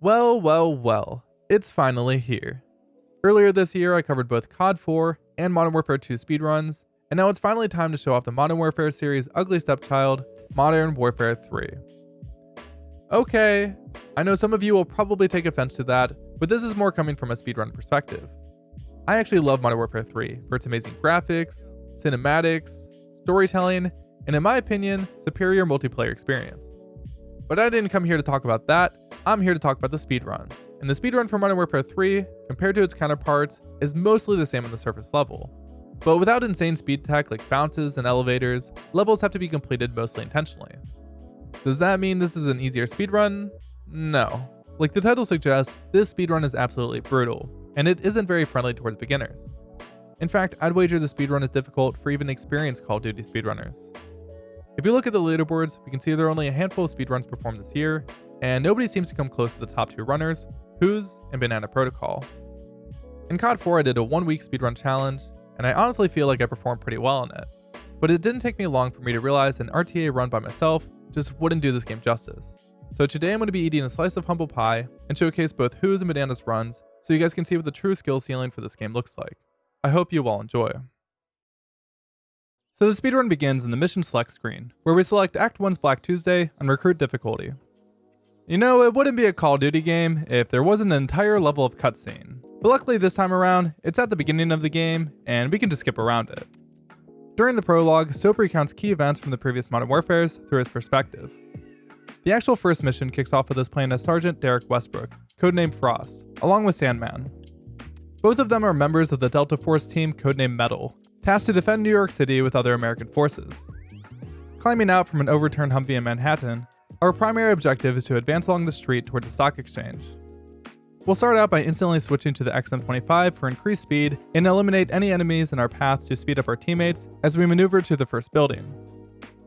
Well, it's finally here. Earlier this year, I covered both COD 4 and Modern Warfare 2 speedruns, and now it's finally time to show off the Modern Warfare series' ugly stepchild, Modern Warfare 3. Okay, I know some of you will probably take offense to that, but this is more coming from a speedrun perspective. I actually love Modern Warfare 3 for its amazing graphics, cinematics, storytelling, and in my opinion, superior multiplayer experience. But I didn't come here to talk about that, I'm here to talk about the speedrun. And the speedrun for Modern Warfare 3, compared to its counterparts, is mostly the same on the surface level. But without insane speed tech like bounces and elevators, levels have to be completed mostly intentionally. Does that mean this is an easier speedrun? No. Like the title suggests, this speedrun is absolutely brutal, and it isn't very friendly towards beginners. In fact, I'd wager the speedrun is difficult for even experienced Call of Duty speedrunners. If you look at the leaderboards, we can see there are only a handful of speedruns performed this year, and nobody seems to come close to the top two runners, Who's and Banana Protocol. In COD 4 I did a 1-week speedrun challenge, and I honestly feel like I performed pretty well in it. But it didn't take me long for me to realize an RTA run by myself just wouldn't do this game justice. So today I'm going to be eating a slice of humble pie and showcase both Who's and Banana's runs so you guys can see what the true skill ceiling for this game looks like. I hope you all enjoy. So the speedrun begins in the mission select screen, where we select Act 1's Black Tuesday on recruit difficulty. You know, it wouldn't be a Call of Duty game if there wasn't an entire level of cutscene, but luckily this time around, it's at the beginning of the game, and we can just skip around it. During the prologue, Soap recounts key events from the previous Modern Warfares through his perspective. The actual first mission kicks off with us playing as Sergeant Derek Westbrook, codenamed Frost, along with Sandman. Both of them are members of the Delta Force team codenamed Metal, tasked to defend New York City with other American forces. Climbing out from an overturned Humvee in Manhattan, our primary objective is to advance along the street towards the stock exchange. We'll start out by instantly switching to the XM25 for increased speed and eliminate any enemies in our path to speed up our teammates as we maneuver to the first building.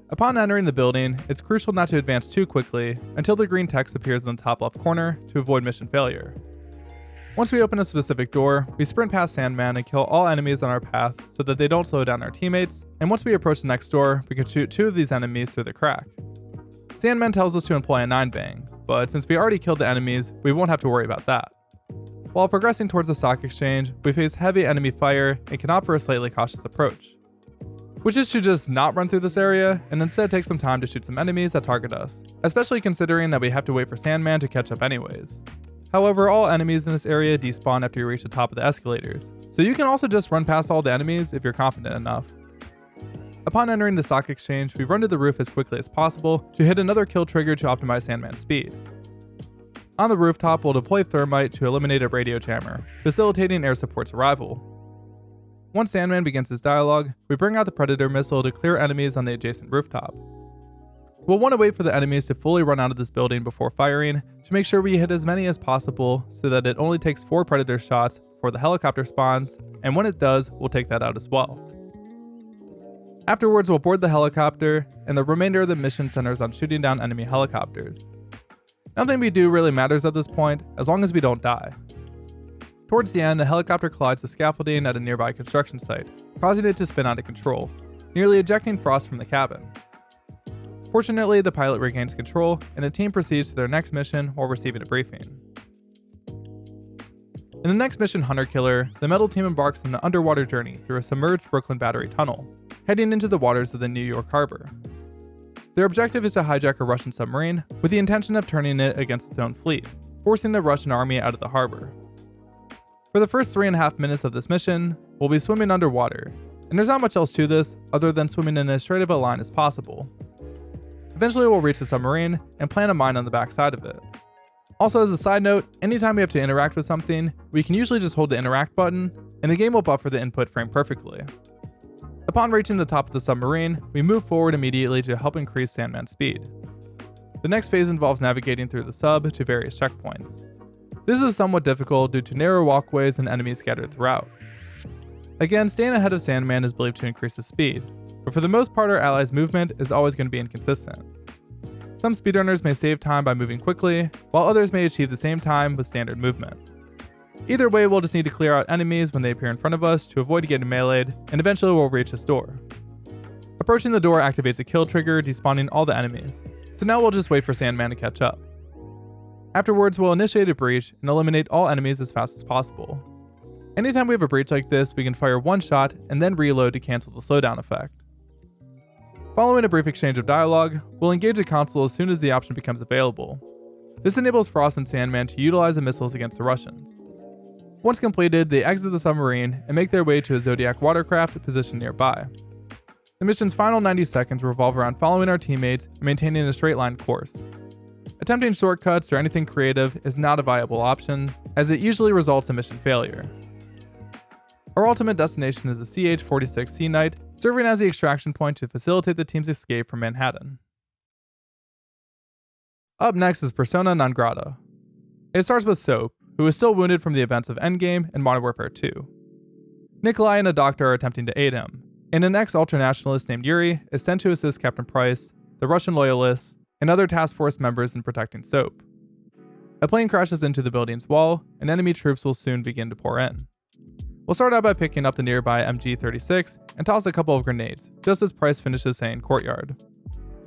Upon entering the building, it's crucial not to advance too quickly until the green text appears in the top left corner to avoid mission failure. Once we open a specific door, we sprint past Sandman and kill all enemies on our path so that they don't slow down our teammates, and once we approach the next door, we can shoot 2 of these enemies through the crack. Sandman tells us to employ a 9-bang, but since we already killed the enemies, we won't have to worry about that. While progressing towards the stock exchange, we face heavy enemy fire and can opt for a slightly cautious approach, which is to just not run through this area and instead take some time to shoot some enemies that target us, especially considering that we have to wait for Sandman to catch up anyways. However, all enemies in this area despawn after you reach the top of the escalators, so you can also just run past all the enemies if you're confident enough. Upon entering the stock exchange, we run to the roof as quickly as possible to hit another kill trigger to optimize Sandman's speed. On the rooftop, we'll deploy Thermite to eliminate a radio jammer, facilitating air support's arrival. Once Sandman begins his dialogue, we bring out the Predator missile to clear enemies on the adjacent rooftop. We'll want to wait for the enemies to fully run out of this building before firing to make sure we hit as many as possible so that it only takes 4 Predator shots before the helicopter spawns, and when it does, we'll take that out as well. Afterwards, we'll board the helicopter, and the remainder of the mission centers on shooting down enemy helicopters. Nothing we do really matters at this point, as long as we don't die. Towards the end, the helicopter collides with scaffolding at a nearby construction site, causing it to spin out of control, nearly ejecting Frost from the cabin. Fortunately, the pilot regains control, and the team proceeds to their next mission while receiving a briefing. In the next mission, Hunter Killer, the Metal team embarks on an underwater journey through a submerged Brooklyn Battery tunnel, heading into the waters of the New York Harbor. Their objective is to hijack a Russian submarine with the intention of turning it against its own fleet, forcing the Russian army out of the harbor. For the first 3.5 minutes of this mission, we'll be swimming underwater, and there's not much else to this other than swimming in as straight of a line as possible. Eventually we'll reach the submarine and plant a mine on the back side of it. Also, as a side note, anytime we have to interact with something, we can usually just hold the interact button, and the game will buffer the input frame perfectly. Upon reaching the top of the submarine, we move forward immediately to help increase Sandman's speed. The next phase involves navigating through the sub to various checkpoints. This is somewhat difficult due to narrow walkways and enemies scattered throughout. Again, staying ahead of Sandman is believed to increase his speed, but for the most part our allies' movement is always going to be inconsistent. Some speedrunners may save time by moving quickly, while others may achieve the same time with standard movement. Either way, we'll just need to clear out enemies when they appear in front of us to avoid getting meleeed, and eventually we'll reach this door. Approaching the door activates a kill trigger, despawning all the enemies, so now we'll just wait for Sandman to catch up. Afterwards, we'll initiate a breach and eliminate all enemies as fast as possible. Anytime we have a breach like this, we can fire one shot and then reload to cancel the slowdown effect. Following a brief exchange of dialogue, we'll engage the console as soon as the option becomes available. This enables Frost and Sandman to utilize the missiles against the Russians. Once completed, they exit the submarine and make their way to a Zodiac watercraft positioned nearby. The mission's final 90 seconds revolve around following our teammates and maintaining a straight line course. Attempting shortcuts or anything creative is not a viable option, as it usually results in mission failure. Our ultimate destination is the CH-46 Sea Knight, serving as the extraction point to facilitate the team's escape from Manhattan. Up next is Persona non grata. It starts with Soap, who is still wounded from the events of Endgame and Modern Warfare 2. Nikolai and a doctor are attempting to aid him, and an ex-ultranationalist named Yuri is sent to assist Captain Price, the Russian loyalists, and other task force members in protecting Soap. A plane crashes into the building's wall, and enemy troops will soon begin to pour in. We'll start out by picking up the nearby MG36 and toss a couple of grenades, just as Price finishes saying courtyard.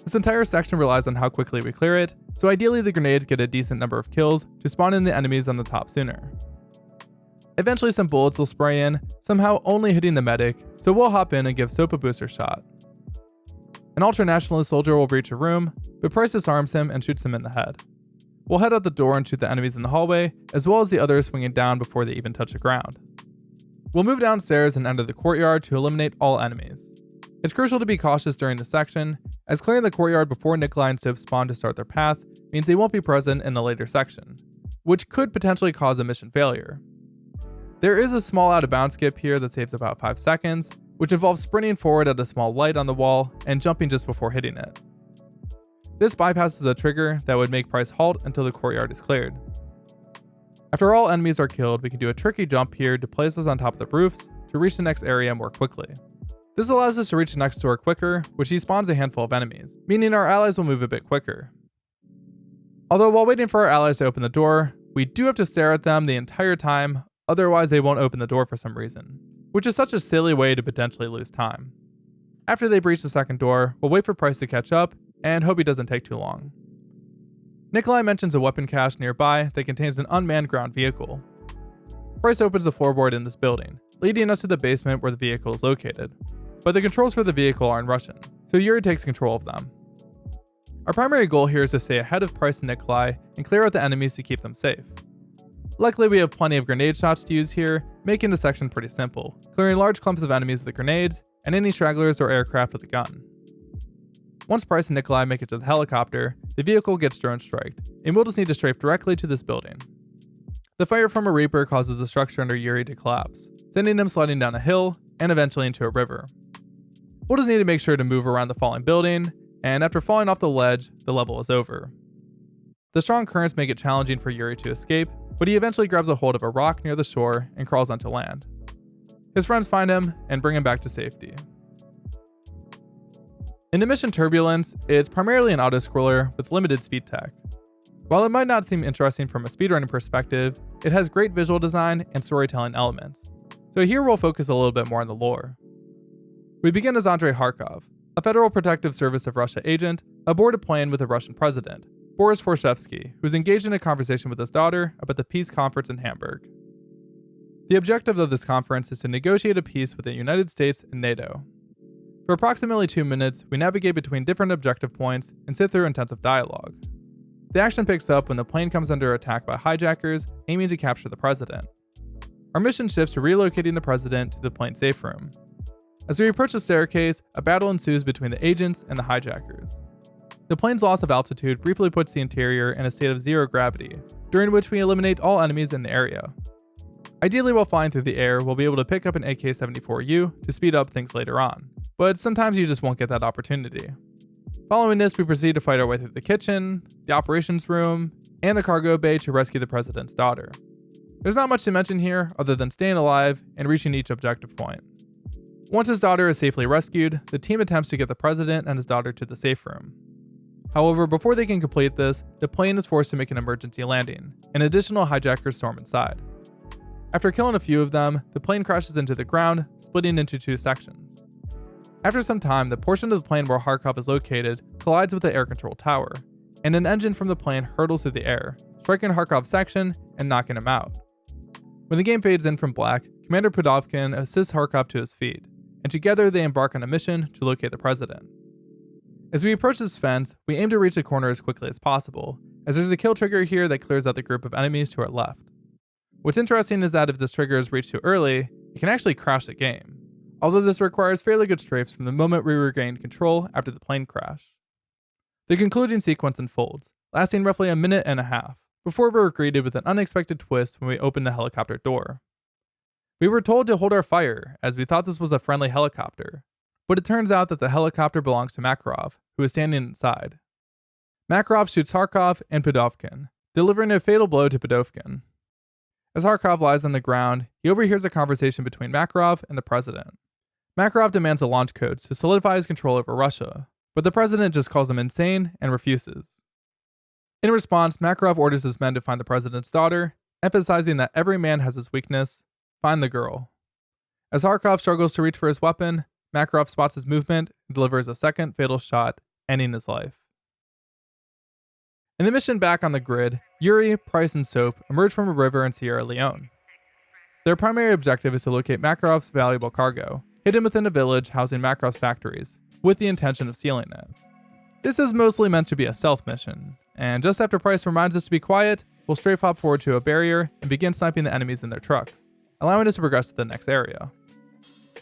This entire section relies on how quickly we clear it, so ideally the grenades get a decent number of kills to spawn in the enemies on the top sooner. Eventually some bullets will spray in, somehow only hitting the medic, so we'll hop in and give Soap a booster shot. An ultranationalist soldier will breach a room, but Price disarms him and shoots him in the head. We'll head out the door and shoot the enemies in the hallway, as well as the others swinging down before they even touch the ground. We'll move downstairs and enter the courtyard to eliminate all enemies. It's crucial to be cautious during this section, as clearing the courtyard before Nikolai and Soap spawn to start their path means they won't be present in the later section, which could potentially cause a mission failure. There is a small out of bounds skip here that saves about 5 seconds, which involves sprinting forward at a small light on the wall and jumping just before hitting it. This bypasses a trigger that would make Price halt until the courtyard is cleared. After all enemies are killed, we can do a tricky jump here to place us on top of the roofs to reach the next area more quickly. This allows us to reach the next door quicker, which despawns a handful of enemies, meaning our allies will move a bit quicker. Although while waiting for our allies to open the door, we do have to stare at them the entire time, otherwise they won't open the door for some reason, which is such a silly way to potentially lose time. After they breach the second door, we'll wait for Price to catch up, and hope he doesn't take too long. Nikolai mentions a weapon cache nearby that contains an unmanned ground vehicle. Price opens the floorboard in this building, leading us to the basement where the vehicle is located. But the controls for the vehicle are in Russian, so Yuri takes control of them. Our primary goal here is to stay ahead of Price and Nikolai and clear out the enemies to keep them safe. Luckily we have plenty of grenade shots to use here, making the section pretty simple, clearing large clumps of enemies with grenades and any stragglers or aircraft with a gun. Once Price and Nikolai make it to the helicopter, the vehicle gets drone striked, and we'll just need to strafe directly to this building. The fire from a Reaper causes the structure under Yuri to collapse, sending him sliding down a hill and eventually into a river. We'll just need to make sure to move around the falling building, and after falling off the ledge, the level is over. The strong currents make it challenging for Yuri to escape, but he eventually grabs a hold of a rock near the shore and crawls onto land. His friends find him and bring him back to safety. In the mission Turbulence, it's primarily an auto-scroller with limited speed tech. While it might not seem interesting from a speedrunning perspective, it has great visual design and storytelling elements. So here we'll focus a little bit more on the lore. We begin as Andrei Kharkov, a Federal Protective Service of Russia agent, aboard a plane with the Russian president, Boris Forshevsky, who's engaged in a conversation with his daughter about the peace conference in Hamburg. The objective of this conference is to negotiate a peace with the United States and NATO. For approximately 2 minutes, we navigate between different objective points and sit through intensive dialogue. The action picks up when the plane comes under attack by hijackers aiming to capture the president. Our mission shifts to relocating the president to the plane safe room. As we approach the staircase, a battle ensues between the agents and the hijackers. The plane's loss of altitude briefly puts the interior in a state of zero gravity, during which we eliminate all enemies in the area. Ideally, while flying through the air, we'll be able to pick up an AK-74U to speed up things later on, but sometimes you just won't get that opportunity. Following this, we proceed to fight our way through the kitchen, the operations room, and the cargo bay to rescue the president's daughter. There's not much to mention here other than staying alive and reaching each objective point. Once his daughter is safely rescued, the team attempts to get the president and his daughter to the safe room. However, before they can complete this, the plane is forced to make an emergency landing, and additional hijackers storm inside. After killing a few of them, the plane crashes into the ground, splitting into 2 sections. After some time, the portion of the plane where Kharkov is located collides with the air control tower, and an engine from the plane hurtles through the air, striking Kharkov's section and knocking him out. When the game fades in from black, Commander Pudovkin assists Kharkov to his feet, and together they embark on a mission to locate the president. As we approach this fence, we aim to reach the corner as quickly as possible, as there's a kill trigger here that clears out the group of enemies to our left. What's interesting is that if this trigger is reached too early, it can actually crash the game, although this requires fairly good strafes from the moment we regain control after the plane crash. The concluding sequence unfolds, lasting roughly a minute and a half, before we were greeted with an unexpected twist when we opened the helicopter door. We were told to hold our fire, as we thought this was a friendly helicopter, but it turns out that the helicopter belongs to Makarov, who is standing inside. Makarov shoots Kharkov and Pudovkin, delivering a fatal blow to Pudovkin. As Kharkov lies on the ground, he overhears a conversation between Makarov and the president. Makarov demands the launch codes to solidify his control over Russia, but the president just calls him insane and refuses. In response, Makarov orders his men to find the president's daughter, emphasizing that every man has his weakness: find the girl. As Kharkov struggles to reach for his weapon, Makarov spots his movement and delivers a second fatal shot, ending his life. In the mission back on the grid, Yuri, Price, and Soap emerge from a river in Sierra Leone. Their primary objective is to locate Makarov's valuable cargo, hidden within a village housing Makarov's factories, with the intention of stealing it. This is mostly meant to be a stealth mission, and just after Price reminds us to be quiet, we'll strafe hop forward to a barrier and begin sniping the enemies in their trucks, allowing us to progress to the next area.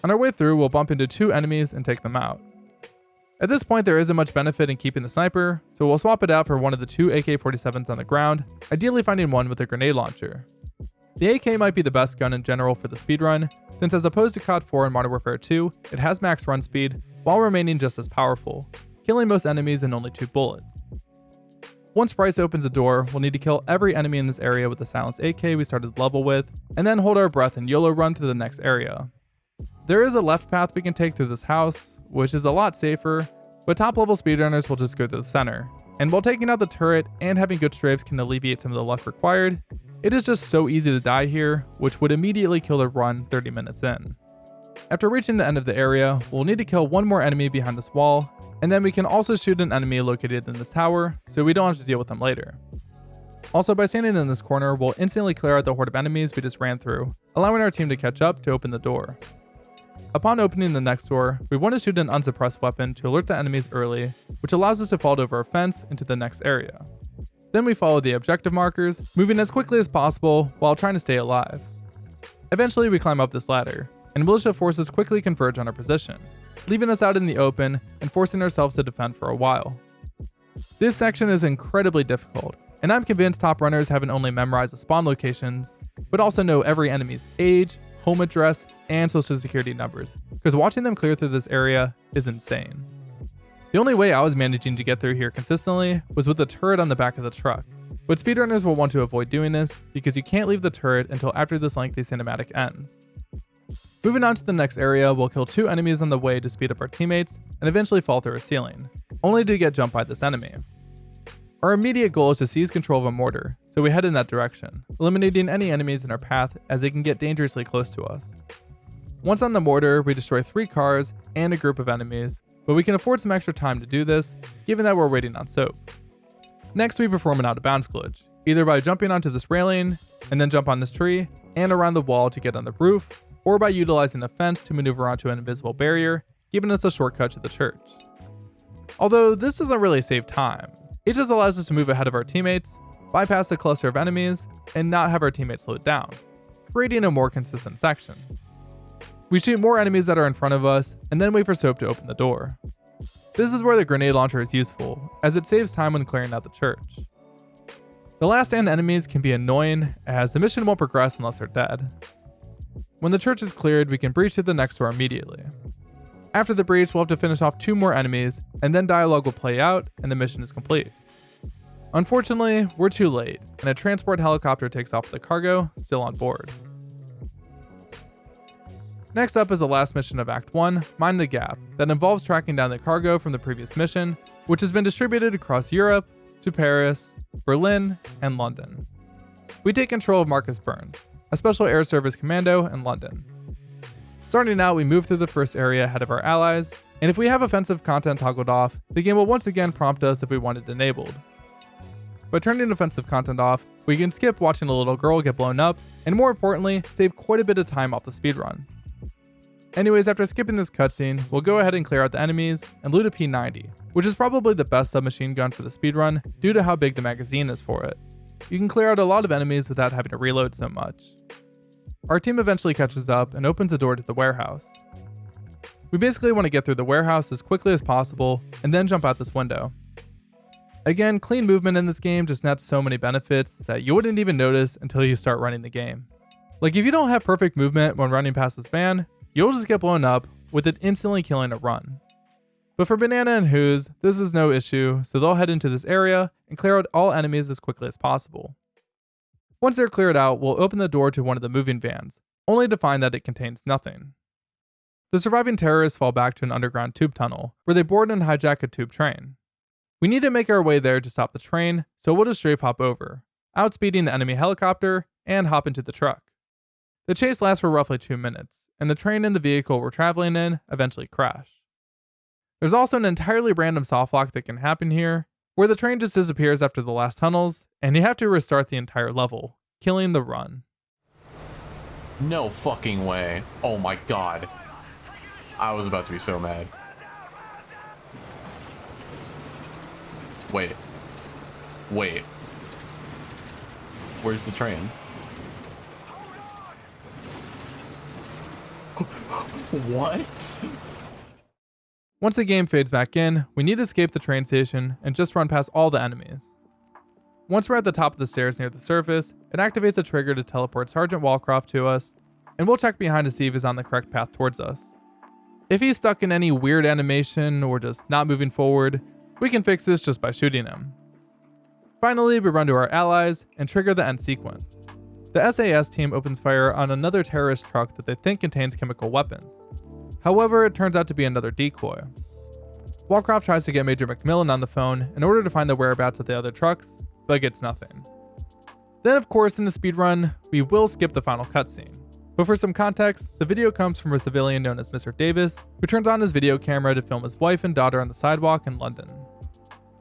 On our way through, we'll bump into two enemies and take them out. At this point, there isn't much benefit in keeping the sniper, so we'll swap it out for one of the two AK-47s on the ground, ideally finding one with a grenade launcher. The AK might be the best gun in general for the speedrun, since as opposed to COD 4 and Modern Warfare 2, it has max run speed, while remaining just as powerful, killing most enemies in only 2 bullets. Once Price opens the door, we'll need to kill every enemy in this area with the silenced AK we started the level with, and then hold our breath and YOLO run to the next area. There is a left path we can take through this house, which is a lot safer, but top level speedrunners will just go to the center. And while taking out the turret and having good strafes can alleviate some of the luck required, it is just so easy to die here, which would immediately kill the run 30 minutes in. After reaching the end of the area, we'll need to kill one more enemy behind this wall, and then we can also shoot an enemy located in this tower, so we don't have to deal with them later. Also, by standing in this corner, we'll instantly clear out the horde of enemies we just ran through, allowing our team to catch up to open the door. Upon opening the next door, we want to shoot an unsuppressed weapon to alert the enemies early, which allows us to fall over a fence into the next area. Then we follow the objective markers, moving as quickly as possible while trying to stay alive. Eventually we climb up this ladder, and militia forces quickly converge on our position, leaving us out in the open and forcing ourselves to defend for a while. This section is incredibly difficult, and I'm convinced top runners haven't only memorized the spawn locations, but also know every enemy's age, home address, and social security numbers, because watching them clear through this area is insane. The only way I was managing to get through here consistently was with the turret on the back of the truck, but speedrunners will want to avoid doing this because you can't leave the turret until after this lengthy cinematic ends. Moving on to the next area, we'll kill 2 enemies on the way to speed up our teammates and eventually fall through a ceiling, only to get jumped by this enemy. Our immediate goal is to seize control of a mortar, so we head in that direction, eliminating any enemies in our path as they can get dangerously close to us. Once on the mortar, we destroy 3 cars and a group of enemies, but we can afford some extra time to do this, given that we're waiting on Soap. Next, we perform an out-of-bounds glitch, either by jumping onto this railing, and then jump on this tree, and around the wall to get on the roof, or by utilizing a fence to maneuver onto an invisible barrier, giving us a shortcut to the church. Although this doesn't really save time, it just allows us to move ahead of our teammates, bypass the cluster of enemies, and not have our teammates slowed down, creating a more consistent section. We shoot more enemies that are in front of us, and then wait for Soap to open the door. This is where the grenade launcher is useful, as it saves time when clearing out the church. The last stand enemies can be annoying, as the mission won't progress unless they're dead. When the church is cleared, we can breach to the next door immediately. After the breach, we'll have to finish off 2 more enemies, and then dialogue will play out, and the mission is complete. Unfortunately, we're too late, and a transport helicopter takes off with the cargo still on board. Next up is the last mission of Act 1, Mind the Gap, that involves tracking down the cargo from the previous mission, which has been distributed across Europe, to Paris, Berlin, and London. We take control of Marcus Burns, a special air service commando in London. Starting out, we move through the first area ahead of our allies, and if we have offensive content toggled off, the game will once again prompt us if we want it enabled. By turning offensive content off, We can skip watching a little girl get blown up, and more importantly, save quite a bit of time off the speedrun. Anyways, after skipping this cutscene, we'll go ahead and clear out the enemies and loot a P90, which is probably the best submachine gun for the speedrun due to how big the magazine is for it. You can clear out a lot of enemies without having to reload so much. Our team eventually catches up and opens the door to the warehouse. We basically want to get through the warehouse as quickly as possible and then jump out this window. Again, clean movement in this game just nets so many benefits that you wouldn't even notice until you start running the game. Like if you don't have perfect movement when running past this van, you'll just get blown up with it instantly killing a run. But for Banana and Who's, this is no issue, so they'll head into this area and clear out all enemies as quickly as possible. Once they're cleared out, we'll open the door to one of the moving vans, only to find that it contains nothing. The surviving terrorists fall back to an underground tube tunnel, where they board and hijack a tube train. We need to make our way there to stop the train, so we'll just strafe hop over, outspeeding the enemy helicopter, and hop into the truck. The chase lasts for roughly 2 minutes, and the train and the vehicle we're traveling in eventually crash. There's also an entirely random softlock that can happen here, where the train just disappears after the last tunnels, and you have to restart the entire level, killing the run. No fucking way. Oh my god. I was about to be so mad. Wait. Where's the train? What? Once the game fades back in, we need to escape the train station and just run past all the enemies. Once we're at the top of the stairs near the surface, it activates a trigger to teleport Sergeant Walcroft to us, and we'll check behind to see if he's on the correct path towards us. If he's stuck in any weird animation or just not moving forward, we can fix this just by shooting him. Finally, we run to our allies and trigger the end sequence. The SAS team opens fire on another terrorist truck that they think contains chemical weapons. However, it turns out to be another decoy. Walcroft tries to get Major McMillan on the phone in order to find the whereabouts of the other trucks, but gets nothing. Then of course in the speedrun, we will skip the final cutscene. But for some context, the video comes from a civilian known as Mr. Davis, who turns on his video camera to film his wife and daughter on the sidewalk in London.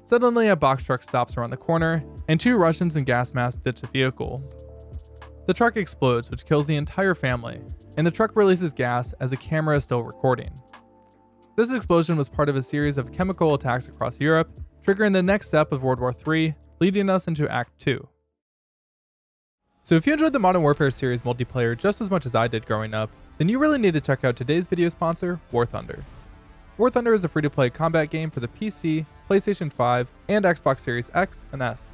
Suddenly a box truck stops around the corner, and 2 Russians in gas masks ditch the vehicle. The truck explodes, which kills the entire family, and the truck releases gas as the camera is still recording. This explosion was part of a series of chemical attacks across Europe, triggering the next step of World War III, leading us into Act 2. So if you enjoyed the Modern Warfare series multiplayer just as much as I did growing up, then you really need to check out today's video sponsor, War Thunder. War Thunder is a free-to-play combat game for the PC, PlayStation 5, and Xbox Series X and S.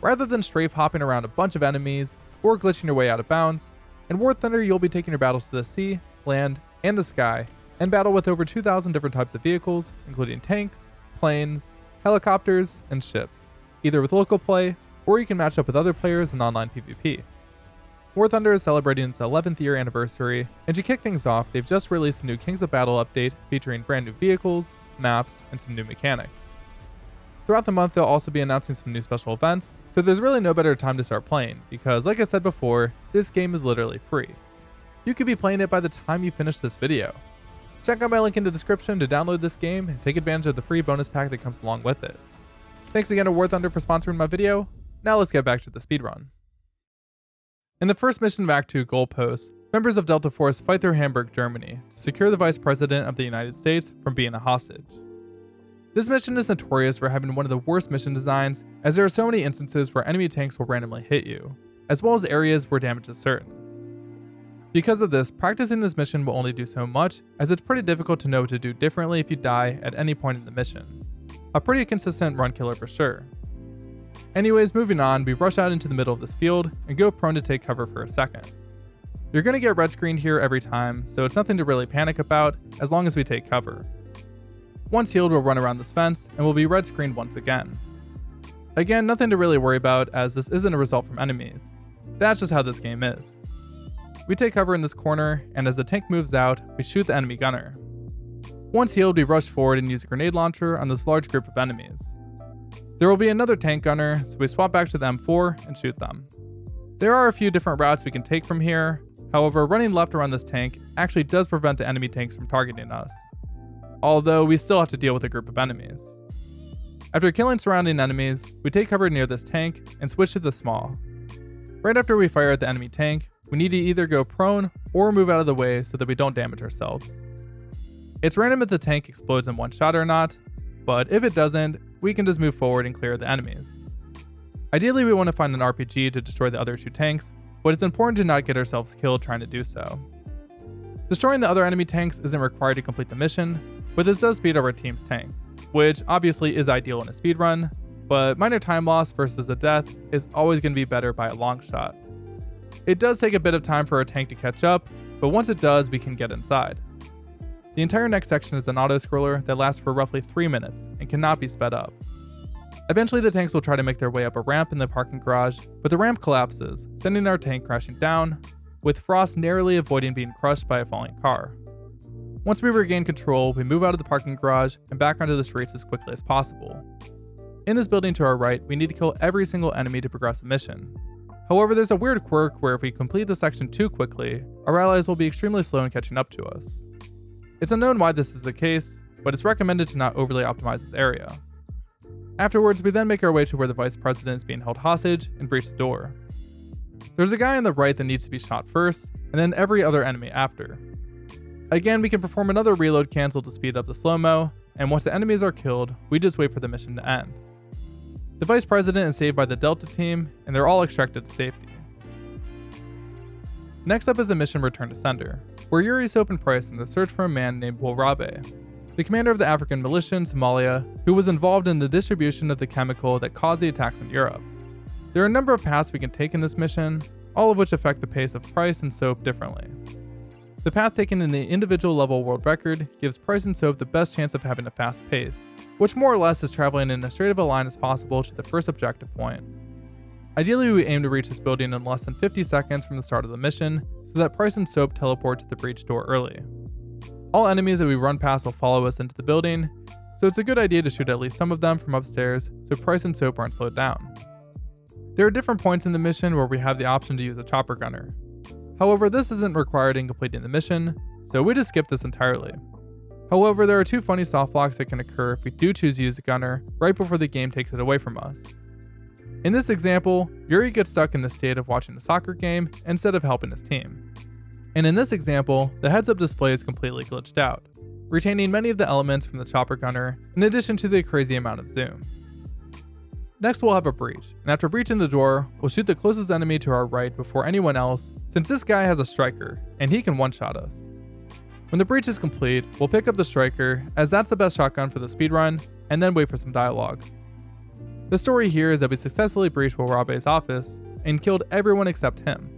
Rather than strafe hopping around a bunch of enemies, or glitching your way out of bounds, in War Thunder you'll be taking your battles to the sea, land, and the sky, and battle with over 2,000 different types of vehicles, including tanks, planes, helicopters, and ships, either with local play, or you can match up with other players in online PvP. War Thunder is celebrating its 11th year anniversary, and to kick things off, they've just released a new Kings of Battle update featuring brand new vehicles, maps, and some new mechanics. Throughout the month, they'll also be announcing some new special events, so there's really no better time to start playing, because like I said before, this game is literally free. You could be playing it by the time you finish this video. Check out my link in the description to download this game and take advantage of the free bonus pack that comes along with it. Thanks again to War Thunder for sponsoring my video. Now let's get back to the speedrun. In the first mission of Act 2 Goalpost, members of Delta Force fight through Hamburg, Germany to secure the Vice President of the United States from being a hostage. This mission is notorious for having one of the worst mission designs, as there are so many instances where enemy tanks will randomly hit you, as well as areas where damage is certain. Because of this, practicing this mission will only do so much, as it's pretty difficult to know what to do differently if you die at any point in the mission. A pretty consistent run killer for sure. Anyways, moving on, we rush out into the middle of this field and go prone to take cover for a second. You're going to get red screened here every time, so it's nothing to really panic about as long as we take cover. Once healed, we'll run around this fence and we'll be red screened once again. Again, nothing to really worry about as this isn't a result from enemies. That's just how this game is. We take cover in this corner, and as the tank moves out, we shoot the enemy gunner. Once healed, we rush forward and use a grenade launcher on this large group of enemies. There will be another tank gunner, so we swap back to the M4 and shoot them. There are a few different routes we can take from here, however running left around this tank actually does prevent the enemy tanks from targeting us, although we still have to deal with a group of enemies. After killing surrounding enemies, we take cover near this tank and switch to the small, Right after we fire at the enemy tank, we need to either go prone or move out of the way so that we don't damage ourselves. It's random if the tank explodes in one shot or not, but if it doesn't, we can just move forward and clear the enemies. Ideally, we want to find an RPG to destroy the other two tanks, but it's important to not get ourselves killed trying to do so. Destroying the other enemy tanks isn't required to complete the mission, but this does speed up our team's tank, which obviously is ideal in a speedrun, but minor time loss versus a death is always going to be better by a long shot. It does take a bit of time for our tank to catch up, but once it does, we can get inside. The entire next section is an auto-scroller that lasts for roughly 3 minutes and cannot be sped up. Eventually the tanks will try to make their way up a ramp in the parking garage, but the ramp collapses, sending our tank crashing down, with Frost narrowly avoiding being crushed by a falling car. Once we regain control, we move out of the parking garage and back onto the streets as quickly as possible. In this building to our right, we need to kill every single enemy to progress the mission. However, there's a weird quirk where if we complete the section too quickly, our allies will be extremely slow in catching up to us. It's unknown why this is the case, but it's recommended to not overly optimize this area. Afterwards, we then make our way to where the Vice President is being held hostage and breach the door. There's a guy on the right that needs to be shot first, and then every other enemy after. Again, we can perform another reload cancel to speed up the slow-mo, and once the enemies are killed, we just wait for the mission to end. The Vice President is saved by the Delta team, and they're all extracted to safety. Next up is the mission Return to Sender, where Yuri, Soap, and Price are in a search for a man named Woolrabe, the commander of the African militia in Somalia, who was involved in the distribution of the chemical that caused the attacks in Europe. There are a number of paths we can take in this mission, all of which affect the pace of Price and Soap differently. The path taken in the individual level world record gives Price and Soap the best chance of having a fast pace, which more or less is traveling in as straight of a line as possible to the first objective point. Ideally, we aim to reach this building in less than 50 seconds from the start of the mission, so that Price and Soap teleport to the breach door early. All enemies that we run past will follow us into the building, so it's a good idea to shoot at least some of them from upstairs so Price and Soap aren't slowed down. There are different points in the mission where we have the option to use a chopper gunner. However, this isn't required in completing the mission, so we just skip this entirely. However, there are two funny softlocks that can occur if we do choose to use a gunner right before the game takes it away from us. In this example, Yuri gets stuck in the state of watching a soccer game instead of helping his team. And in this example, the heads-up display is completely glitched out, retaining many of the elements from the chopper gunner in addition to the crazy amount of zoom. Next we'll have a breach, and after breaching the door, we'll shoot the closest enemy to our right before anyone else, since this guy has a striker, and he can one-shot us. When the breach is complete, we'll pick up the striker, as that's the best shotgun for the speedrun, and then wait for some dialogue. The story here is that we successfully breached Woolrabe's office, and killed everyone except him.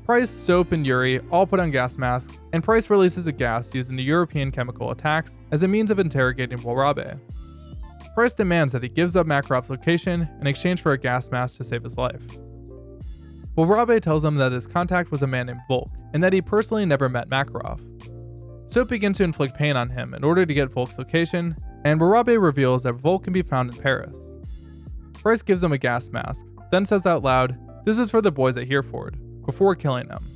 Price, Soap, and Yuri all put on gas masks, and Price releases a gas used in the European chemical attacks as a means of interrogating Woolrabe. Price demands that he gives up Makarov's location in exchange for a gas mask to save his life. Woolrabe tells him that his contact was a man named Volk, and that he personally never met Makarov. Soap begins to inflict pain on him in order to get Volk's location, and Woolrabe reveals that Volk can be found in Paris. Price gives him a gas mask, then says out loud, "This is for the boys at Hereford," before killing him.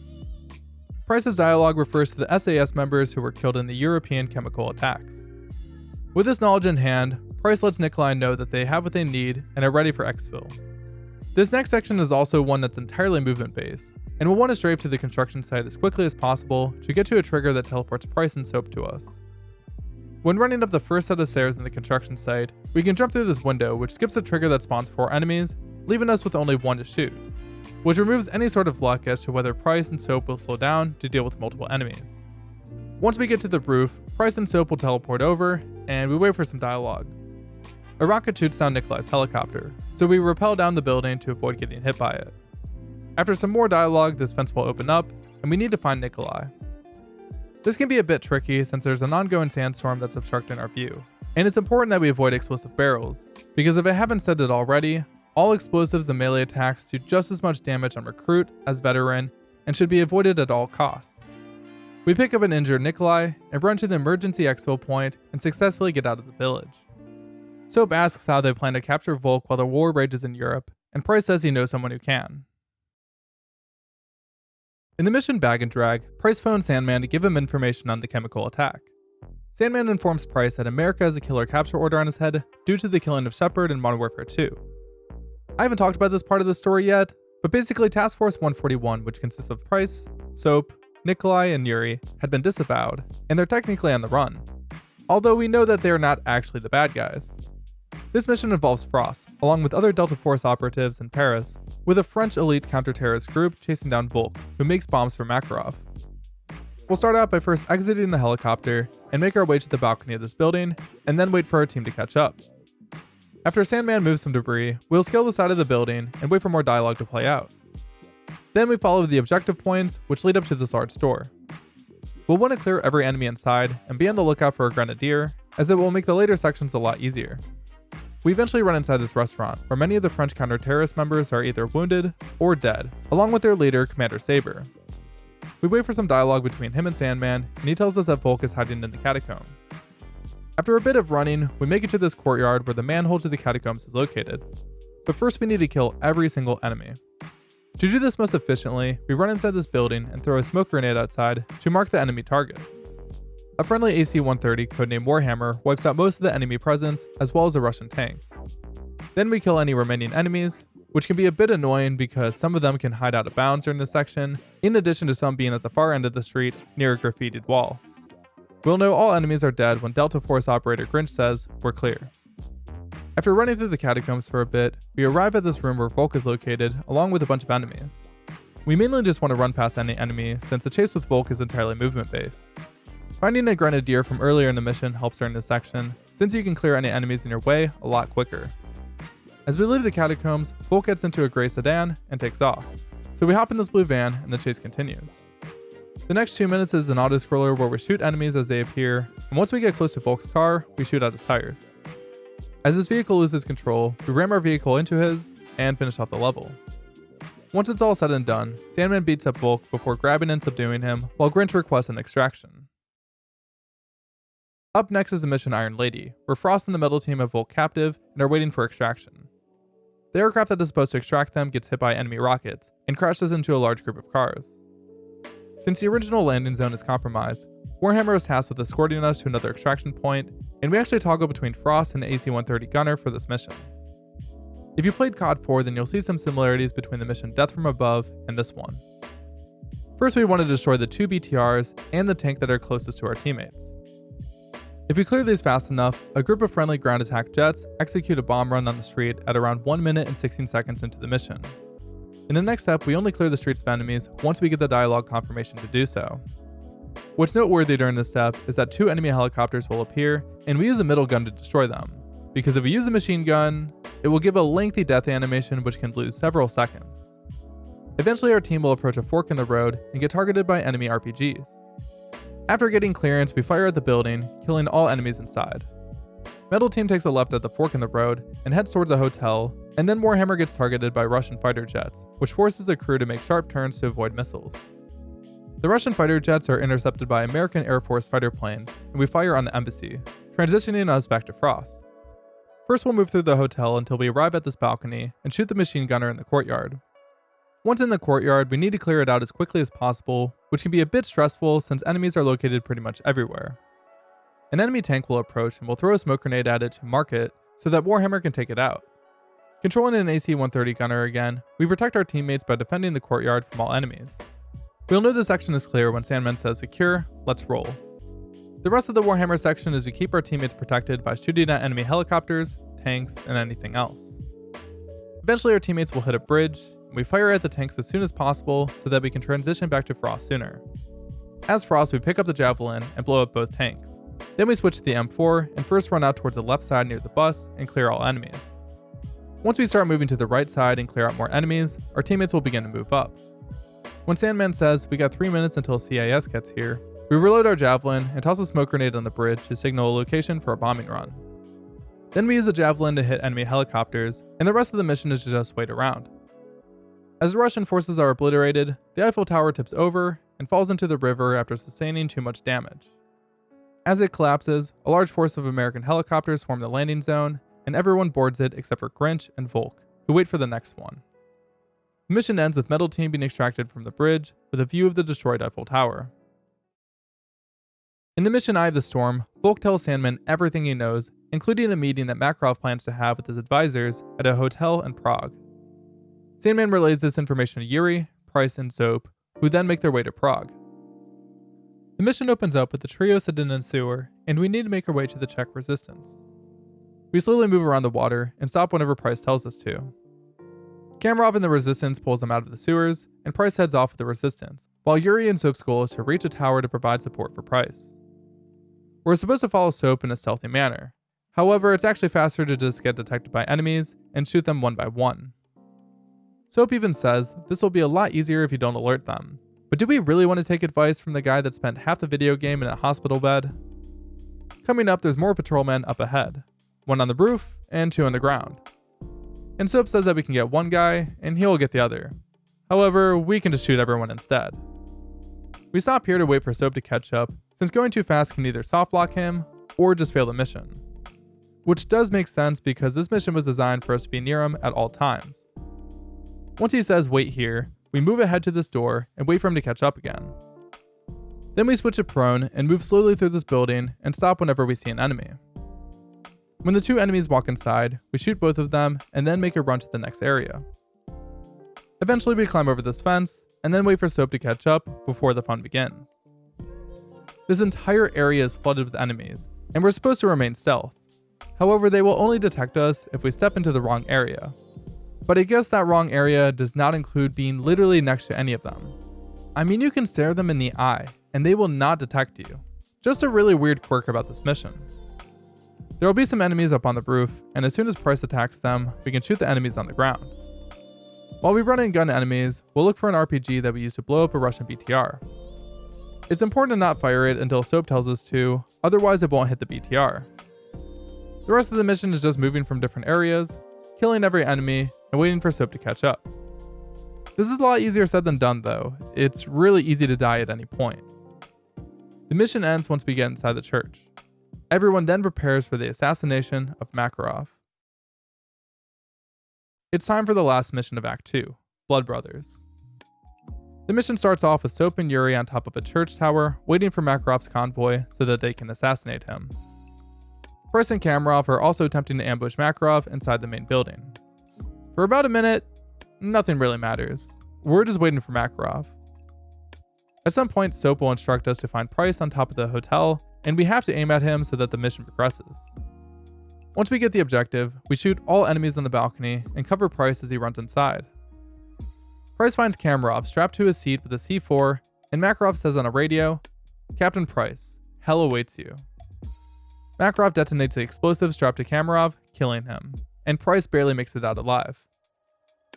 Price's dialogue refers to the SAS members who were killed in the European chemical attacks. With this knowledge in hand, Price lets Nikolai know that they have what they need and are ready for exfil. This next section is also one that's entirely movement based, and we'll want to strafe to the construction site as quickly as possible to get to a trigger that teleports Price and Soap to us. When running up the first set of stairs in the construction site, we can jump through this window which skips a trigger that spawns 4 enemies, leaving us with only 1 to shoot, which removes any sort of luck as to whether Price and Soap will slow down to deal with multiple enemies. Once we get to the roof, Price and Soap will teleport over, and we wait for some dialogue. A rocket shoots down Nikolai's helicopter, so we rappel down the building to avoid getting hit by it. After some more dialogue, this fence will open up, and we need to find Nikolai. This can be a bit tricky since there's an ongoing sandstorm that's obstructing our view, and it's important that we avoid explosive barrels, because if I haven't said it already, all explosives and melee attacks do just as much damage on Recruit as Veteran, and should be avoided at all costs. We pick up an injured Nikolai, and run to the emergency exfil point, and successfully get out of the village. Soap asks how they plan to capture Volk while the war rages in Europe, and Price says he knows someone who can. In the mission Bag and Drag, Price phones Sandman to give him information on the chemical attack. Sandman informs Price that America has a killer capture order on his head due to the killing of Shepard in Modern Warfare 2. I haven't talked about this part of the story yet, But basically Task Force 141, which consists of Price, Soap, Nikolai, and Yuri, had been disavowed, and they're technically on the run. Although we know that they're not actually the bad guys. This mission involves Frost, along with other Delta Force operatives in Paris, with a French elite counter-terrorist group chasing down Volk, who makes bombs for Makarov. We'll start out by first exiting the helicopter and make our way to the balcony of this building, and then wait for our team to catch up. After Sandman moves some debris, we'll scale the side of the building and wait for more dialogue to play out. Then we follow the objective points, which lead up to this large store. We'll want to clear every enemy inside and be on the lookout for a grenadier, as it will make the later sections a lot easier. We eventually run inside this restaurant, where many of the French counter-terrorist members are either wounded or dead, along with their leader, Commander Saber. We wait for some dialogue between him and Sandman, and he tells us that Volk is hiding in the catacombs. After a bit of running, we make it to this courtyard where the manhole to the catacombs is located. But first we need to kill every single enemy. To do this most efficiently, we run inside this building and throw a smoke grenade outside to mark the enemy targets. A friendly AC-130 codenamed Warhammer wipes out most of the enemy presence, as well as a Russian tank. Then we kill any remaining enemies, which can be a bit annoying because some of them can hide out of bounds during this section, in addition to some being at the far end of the street near a graffitied wall. We'll know all enemies are dead when Delta Force operator Grinch says, "We're clear." After running through the catacombs for a bit, we arrive at this room where Volk is located, along with a bunch of enemies. We mainly just want to run past any enemy, since the chase with Volk is entirely movement-based. Finding a grenadier from earlier in the mission helps during this section, since you can clear any enemies in your way a lot quicker. As we leave the catacombs, Volk gets into a grey sedan and takes off. So we hop in this blue van and the chase continues. The next 2 minutes is an auto-scroller where we shoot enemies as they appear, and once we get close to Volk's car, we shoot out his tires. As his vehicle loses control, we ram our vehicle into his, and finish off the level. Once it's all said and done, Sandman beats up Volk before grabbing and subduing him, while Grinch requests an extraction. Up next is the mission Iron Lady, where Frost and the metal team have Volk captive and are waiting for extraction. The aircraft that is supposed to extract them gets hit by enemy rockets, and crashes into a large group of cars. Since the original landing zone is compromised, Warhammer is tasked with escorting us to another extraction point, and we actually toggle between Frost and the AC-130 gunner for this mission. If you played COD 4, then you'll see some similarities between the mission Death from Above and this one. First, we want to destroy the 2 BTRs and the tank that are closest to our teammates. If we clear these fast enough, a group of friendly ground attack jets execute a bomb run on the street at around 1 minute and 16 seconds into the mission. In the next step, we only clear the streets of enemies once we get the dialogue confirmation to do so. What's noteworthy during this step is that 2 enemy helicopters will appear, and we use a middle gun to destroy them, because if we use a machine gun, it will give a lengthy death animation which can lose several seconds. Eventually our team will approach a fork in the road and get targeted by enemy RPGs. After getting clearance, we fire at the building, killing all enemies inside. Metal Team takes a left at the fork in the road and heads towards a hotel, and then Warhammer gets targeted by Russian fighter jets, which forces the crew to make sharp turns to avoid missiles. The Russian fighter jets are intercepted by American Air Force fighter planes, and we fire on the embassy, transitioning us back to Frost. First we'll move through the hotel until we arrive at this balcony and shoot the machine gunner in the courtyard. Once in the courtyard, we need to clear it out as quickly as possible, which can be a bit stressful since enemies are located pretty much everywhere. An enemy tank will approach and we'll throw a smoke grenade at it to mark it so that Warhammer can take it out. Controlling an AC-130 gunner again, we protect our teammates by defending the courtyard from all enemies. We'll know the section is clear when Sandman says secure, let's roll. The rest of the Warhammer section is to keep our teammates protected by shooting at enemy helicopters, tanks, and anything else. Eventually our teammates will hit a bridge, and we fire at the tanks as soon as possible so that we can transition back to Frost sooner. As Frost, we pick up the Javelin and blow up both tanks. Then we switch to the M4 and first run out towards the left side near the bus and clear all enemies. Once we start moving to the right side and clear out more enemies, our teammates will begin to move up. When Sandman says we got 3 minutes until CIS gets here, we reload our Javelin and toss a smoke grenade on the bridge to signal a location for a bombing run. Then we use the Javelin to hit enemy helicopters, and the rest of the mission is to just wait around. As the Russian forces are obliterated, the Eiffel Tower tips over and falls into the river after sustaining too much damage. As it collapses, a large force of American helicopters swarm the landing zone, and everyone boards it except for Grinch and Volk, who wait for the next one. The mission ends with Metal Team being extracted from the bridge with a view of the destroyed Eiffel Tower. In the mission Eye of the Storm, Volk tells Sandman everything he knows, including a meeting that Makarov plans to have with his advisors at a hotel in Prague. Sandman relays this information to Yuri, Price, and Soap, who then make their way to Prague. The mission opens up with the trio sitting in a sewer, and we need to make our way to the Czech resistance. We slowly move around the water and stop whenever Price tells us to. Kamarov and the resistance pulls them out of the sewers, and Price heads off with the resistance, while Yuri and Soap's goal is to reach a tower to provide support for Price. We're supposed to follow Soap in a stealthy manner. However, it's actually faster to just get detected by enemies and shoot them one by one. Soap even says this will be a lot easier if you don't alert them. But do we really want to take advice from the guy that spent half the video game in a hospital bed? Coming up, there's more patrolmen up ahead. 1 on the roof and 2 on the ground. And Soap says that we can get one guy and he'll get the other. However, we can just shoot everyone instead. We stop here to wait for Soap to catch up, since going too fast can either softlock him or just fail the mission. Which does make sense because this mission was designed for us to be near him at all times. Once he says wait here, we move ahead to this door and wait for him to catch up again. Then we switch to prone and move slowly through this building and stop whenever we see an enemy. When the 2 enemies walk inside, we shoot both of them and then make a run to the next area. Eventually we climb over this fence and then wait for Soap to catch up before the fun begins. This entire area is flooded with enemies, and we're supposed to remain stealth. However, they will only detect us if we step into the wrong area. But I guess that wrong area does not include being literally next to any of them. I mean, you can stare them in the eye, and they will not detect you. Just a really weird quirk about this mission. There will be some enemies up on the roof, and as soon as Price attacks them, we can shoot the enemies on the ground. While we run and gun enemies, we'll look for an RPG that we use to blow up a Russian BTR. It's important to not fire it until Soap tells us to, otherwise it won't hit the BTR. The rest of the mission is just moving from different areas, killing every enemy, and waiting for Soap to catch up. This is a lot easier said than done though. It's really easy to die at any point. The mission ends once we get inside the church. Everyone then prepares for the assassination of Makarov. It's time for the last mission of Act 2, Blood Brothers. The mission starts off with Soap and Yuri on top of a church tower, waiting for Makarov's convoy so that they can assassinate him. Price and Kamarov are also attempting to ambush Makarov inside the main building. For about a minute, nothing really matters. We're just waiting for Makarov. At some point, Soap will instruct us to find Price on top of the hotel, and we have to aim at him so that the mission progresses. Once we get the objective, we shoot all enemies on the balcony and cover Price as he runs inside. Price finds Kamarov strapped to his seat with a C4, and Makarov says on a radio, "Captain Price, hell awaits you." Makarov detonates the explosive strapped to Kamarov, killing him, and Price barely makes it out alive.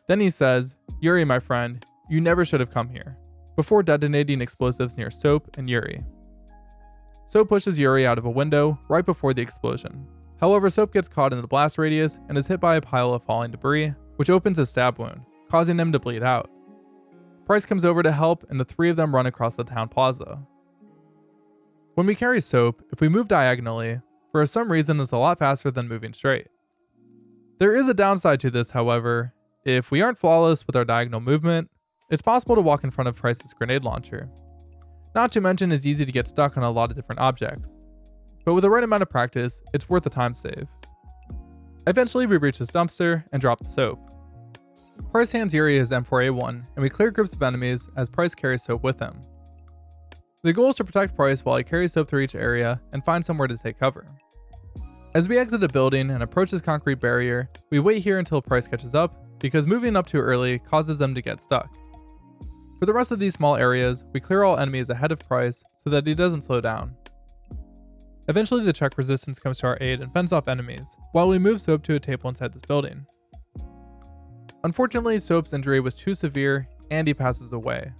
Then he says, "Yuri, my friend, you never should have come here," before detonating explosives near Soap and Yuri. Soap pushes Yuri out of a window right before the explosion. However, Soap gets caught in the blast radius and is hit by a pile of falling debris, which opens a stab wound, causing him to bleed out. Price comes over to help, and the 3 of them run across the town plaza. When we carry Soap, if we move diagonally, for some reason it's a lot faster than moving straight. There is a downside to this, however. If we aren't flawless with our diagonal movement, it's possible to walk in front of Price's grenade launcher. Not to mention it's easy to get stuck on a lot of different objects. But with the right amount of practice, it's worth the time save. Eventually we reach this dumpster and drop the Soap. Price hands Yuri his M4A1, and we clear groups of enemies as Price carries Soap with him. The goal is to protect Price while he carries Soap through each area and find somewhere to take cover. As we exit a building and approach this concrete barrier, we wait here until Price catches up, because moving up too early causes them to get stuck. For the rest of these small areas, we clear all enemies ahead of Price so that he doesn't slow down. Eventually the Czech resistance comes to our aid and fends off enemies, while we move Soap to a table inside this building. Unfortunately, Soap's injury was too severe and he passes away.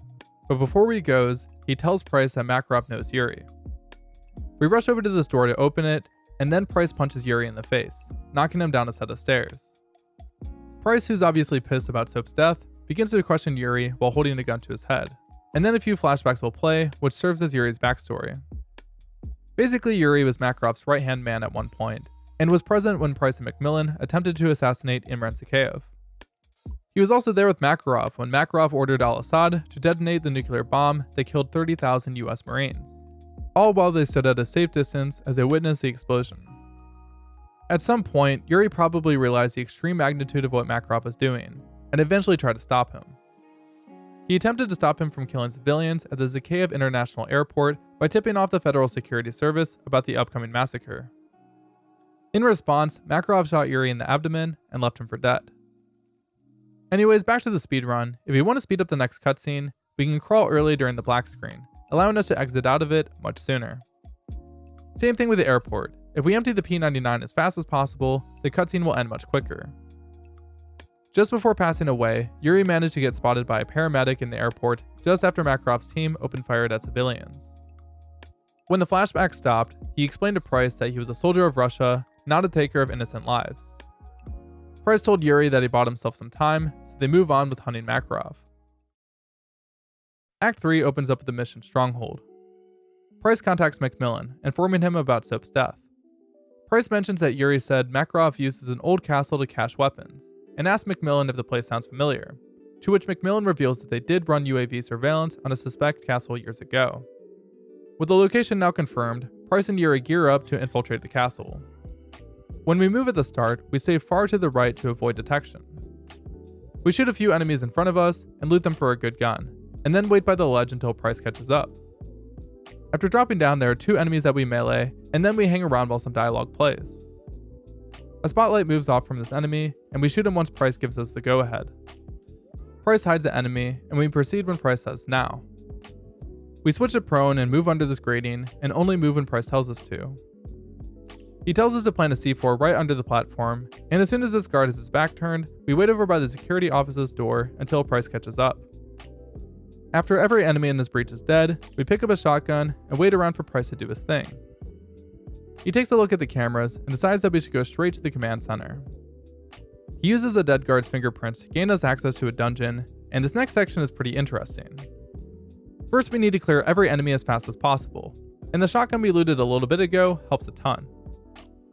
But before he goes, he tells Price that Makarov knows Yuri. We rush over to this door to open it, and then Price punches Yuri in the face, knocking him down a set of stairs. Price, who's obviously pissed about Soap's death, begins to question Yuri while holding a gun to his head, and then a few flashbacks will play, which serves as Yuri's backstory. Basically, Yuri was Makarov's right-hand man at one point, and was present when Price and Macmillan attempted to assassinate Immerse. He was also there with Makarov when Makarov ordered al-Assad to detonate the nuclear bomb that killed 30,000 US Marines, all while they stood at a safe distance as they witnessed the explosion. At some point, Yuri probably realized the extreme magnitude of what Makarov was doing, and eventually tried to stop him. He attempted to stop him from killing civilians at the EZScape International Airport by tipping off the Federal Security Service about the upcoming massacre. In response, Makarov shot Yuri in the abdomen and left him for dead. Anyways, back to the speedrun. If we want to speed up the next cutscene, we can crawl early during the black screen, allowing us to exit out of it much sooner. Same thing with the airport. If we empty the P99 as fast as possible, the cutscene will end much quicker. Just before passing away, Yuri managed to get spotted by a paramedic in the airport just after Makarov's team opened fire at civilians. When the flashback stopped, he explained to Price that he was a soldier of Russia, not a taker of innocent lives. Price told Yuri that he bought himself some time, so they move on with hunting Makarov. Act 3 opens up with the mission Stronghold. Price contacts Macmillan, informing him about Soap's death. Price mentions that Yuri said Makarov uses an old castle to cache weapons, and asks Macmillan if the place sounds familiar, to which Macmillan reveals that they did run UAV surveillance on a suspect castle years ago. With the location now confirmed, Price and Yuri gear up to infiltrate the castle. When we move at the start, we stay far to the right to avoid detection. We shoot a few enemies in front of us and loot them for a good gun, and then wait by the ledge until Price catches up. After dropping down, there are 2 enemies that we melee, and then we hang around while some dialogue plays. A spotlight moves off from this enemy, and we shoot him once Price gives us the go-ahead. Price hides the enemy, and we proceed when Price says now. We switch to prone and move under this grating, and only move when Price tells us to. He tells us to plant a C4 right under the platform, and as soon as this guard has his back turned, we wait over by the security office's door until Price catches up. After every enemy in this breach is dead, we pick up a shotgun and wait around for Price to do his thing. He takes a look at the cameras and decides that we should go straight to the command center. He uses a dead guard's fingerprints to gain us access to a dungeon, and this next section is pretty interesting. First, we need to clear every enemy as fast as possible, and the shotgun we looted a little bit ago helps a ton.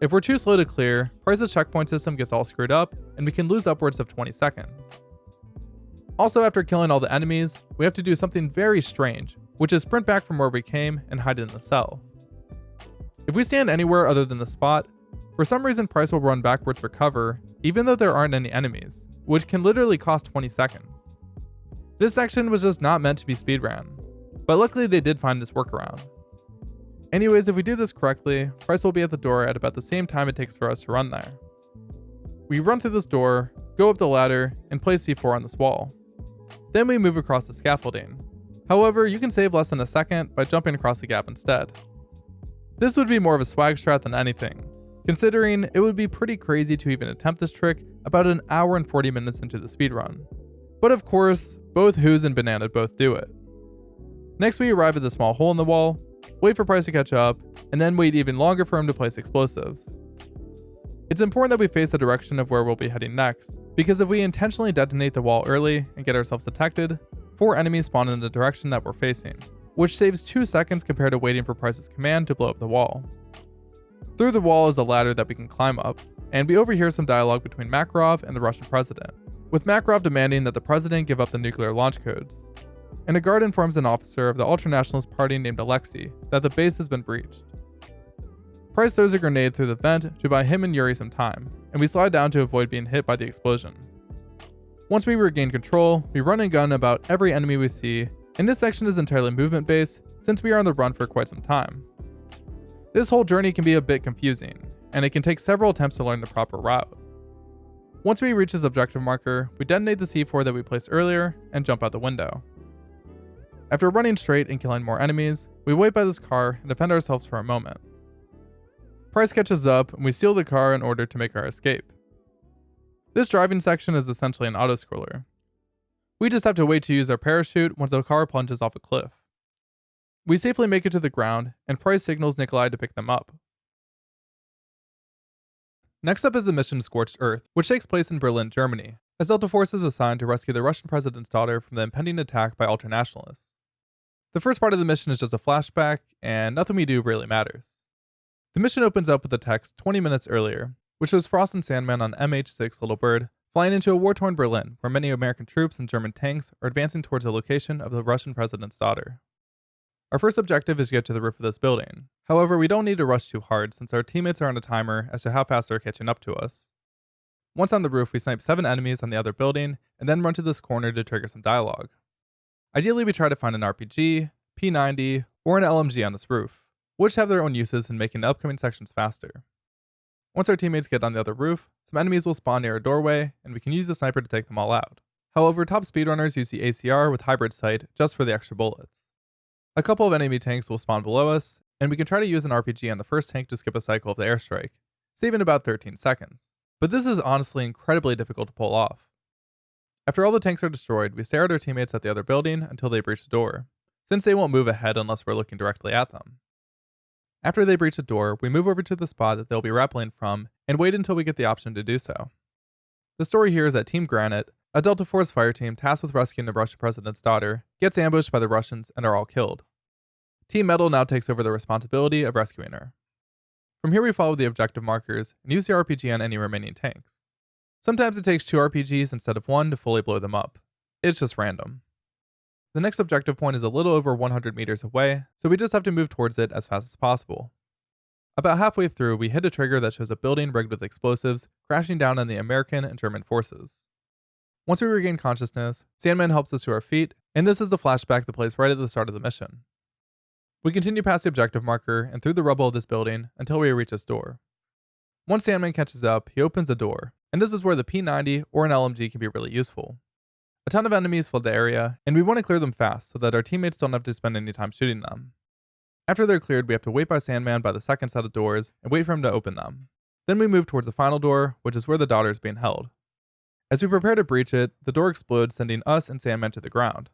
If we're too slow to clear, Price's checkpoint system gets all screwed up, and we can lose upwards of 20 seconds. Also, after killing all the enemies, we have to do something very strange, which is sprint back from where we came and hide in the cell. If we stand anywhere other than the spot, for some reason Price will run backwards for cover, even though there aren't any enemies, which can literally cost 20 seconds. This section was just not meant to be speedrun, but luckily they did find this workaround. Anyways, if we do this correctly, Price will be at the door at about the same time it takes for us to run there. We run through this door, go up the ladder, and place C4 on this wall. Then we move across the scaffolding. However, you can save less than a second by jumping across the gap instead. This would be more of a swag strat than anything, considering it would be pretty crazy to even attempt this trick about an hour and 40 minutes into the speedrun. But of course, both Who's and Banana both do it. Next we arrive at the small hole in the wall, wait for Price to catch up, and then wait even longer for him to place explosives. It's important that we face the direction of where we'll be heading next, because if we intentionally detonate the wall early and get ourselves detected, 4 enemies spawn in the direction that we're facing, which saves 2 seconds compared to waiting for Price's command to blow up the wall. Through the wall is a ladder that we can climb up, and we overhear some dialogue between Makarov and the Russian president, with Makarov demanding that the president give up the nuclear launch codes. And a guard informs an officer of the ultranationalist party named Alexei that the base has been breached. Price throws a grenade through the vent to buy him and Yuri some time, and we slide down to avoid being hit by the explosion. Once we regain control, we run and gun about every enemy we see, and this section is entirely movement based since we are on the run for quite some time. This whole journey can be a bit confusing, and it can take several attempts to learn the proper route. Once we reach this objective marker, we detonate the C4 that we placed earlier and jump out the window. After running straight and killing more enemies, we wait by this car and defend ourselves for a moment. Price catches up and we steal the car in order to make our escape. This driving section is essentially an autoscroller. We just have to wait to use our parachute once the car plunges off a cliff. We safely make it to the ground, and Price signals Nikolai to pick them up. Next up is the mission Scorched Earth, which takes place in Berlin, Germany, as Delta Force is assigned to rescue the Russian president's daughter from the impending attack by ultranationalists. The first part of the mission is just a flashback, and nothing we do really matters. The mission opens up with the text 20 minutes earlier, which shows Frost and Sandman on MH6 Little Bird flying into a war-torn Berlin where many American troops and German tanks are advancing towards the location of the Russian president's daughter. Our first objective is to get to the roof of this building. However, we don't need to rush too hard since our teammates are on a timer as to how fast they're catching up to us. Once on the roof, we snipe 7 enemies on the other building, and then run to this corner to trigger some dialogue. Ideally, we try to find an RPG, P90, or an LMG on this roof, which have their own uses in making the upcoming sections faster. Once our teammates get on the other roof, some enemies will spawn near a doorway, and we can use the sniper to take them all out. However, top speedrunners use the ACR with hybrid sight just for the extra bullets. A couple of enemy tanks will spawn below us, and we can try to use an RPG on the first tank to skip a cycle of the airstrike, saving about 13 seconds. But this is honestly incredibly difficult to pull off. After all the tanks are destroyed, we stare at our teammates at the other building until they breach the door, since they won't move ahead unless we're looking directly at them. After they breach the door, we move over to the spot that they'll be rappelling from and wait until we get the option to do so. The story here is that Team Granite, a Delta Force fire team tasked with rescuing the Russian president's daughter, gets ambushed by the Russians and are all killed. Team Metal now takes over the responsibility of rescuing her. From here we follow the objective markers and use the RPG on any remaining tanks. Sometimes it takes 2 RPGs instead of 1 to fully blow them up. It's just random. The next objective point is a little over 100 meters away, so we just have to move towards it as fast as possible. About halfway through, we hit a trigger that shows a building rigged with explosives crashing down on the American and German forces. Once we regain consciousness, Sandman helps us to our feet, and this is the flashback that plays right at the start of the mission. We continue past the objective marker and through the rubble of this building until we reach this door. Once Sandman catches up, he opens the door, and this is where the P90 or an LMG can be really useful. A ton of enemies flood the area, and we want to clear them fast so that our teammates don't have to spend any time shooting them. After they're cleared, we have to wait by Sandman by the second set of doors and wait for him to open them. Then we move towards the final door, which is where the daughter is being held. As we prepare to breach it, the door explodes, sending us and Sandman to the ground.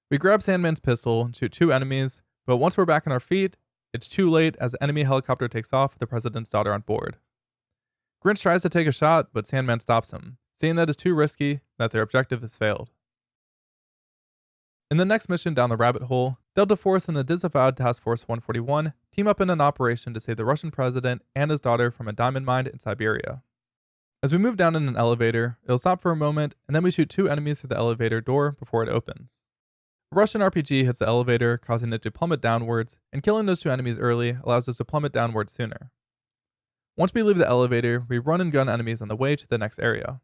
We grab Sandman's pistol and shoot 2 enemies, but once we're back on our feet, it's too late as the enemy helicopter takes off with the president's daughter on board. Grinch tries to take a shot, but Sandman stops him, saying that it's too risky, that their objective has failed. In the next mission down the rabbit hole, Delta Force and the disavowed Task Force 141 team up in an operation to save the Russian president and his daughter from a diamond mine in Siberia. As we move down in an elevator, it'll stop for a moment, and then we shoot 2 enemies through the elevator door before it opens. A Russian RPG hits the elevator, causing it to plummet downwards, and killing those 2 enemies early allows us to plummet downwards sooner. Once we leave the elevator, we run and gun enemies on the way to the next area.